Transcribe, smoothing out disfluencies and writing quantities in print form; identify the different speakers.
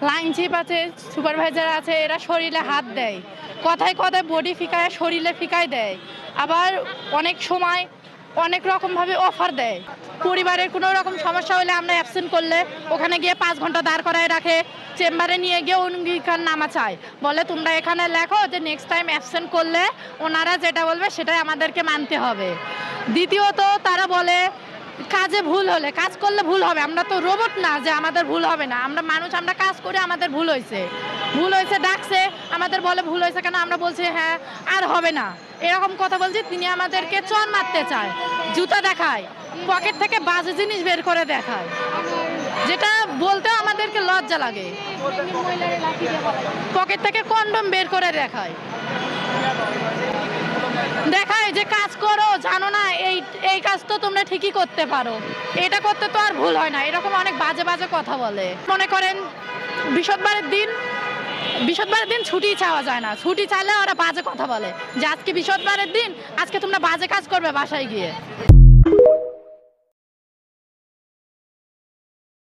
Speaker 1: Line chip আছে, supervisor আছে, এরা শরীরে হাত দেয়, কথায় কথায় বডি ফিকায়, শরীরে ফিকায় দেয়। আবার অনেক সময় অনেক রকমভাবে অফার দেয়। পরিবারের কোনো রকম সমস্যা হলে আমরা অ্যাবসেন্ট করলে ওখানে গিয়ে 5 ঘন্টা দাঁড় করায় রাখে, চেম্বারে নিয়ে গিয়ে অঙ্গীকারনামা চায়, বলে তোমরা এখানে লেখো যে নেক্সট টাইম অ্যাবসেন্ট করলে ওনারা যেটা বলবে সেটাই আমাদেরকে মানতে হবে। দ্বিতীয়ত তারা বলে কাজে ভুল হলে, কাজ করলে ভুল হবে, আমরা তো রোবট না যে আমাদের ভুল হবে না, আমরা মানুষ, আমরা কাজ করে আমাদের ভুল হয়েছে ডাকছে, আমাদের বলে ভুল হয়েছে কেন, আমরা বলছি হ্যাঁ আর হবে না, এরকম কথা বলছি। তিনি আমাদেরকে চর মারতে চায়, জুতা দেখায়, পকেট থেকে বাজে জিনিস বের করে দেখায়, যেটা বলতেও আমাদেরকে লজ্জা লাগে। পকেট থেকে কন্ডম বের করে দেখায় যে কাজ করো, জানো না এই কাজ তো তোমরা ঠিকই করতে পারো, এটা করতে তো আর ভুল হয় না, এরকম অনেক বাজে বাজে কথা বলে। মনে করেন বৃহস্পতিবারের দিন ছুটি চাওয়া যায় না, ছুটি চাইলে ওরা বাজে কথা বলে যে আজকে বৃহস্পতিবারের দিন, আজকে তোমরা বাজে কাজ করবে বাসায় গিয়ে।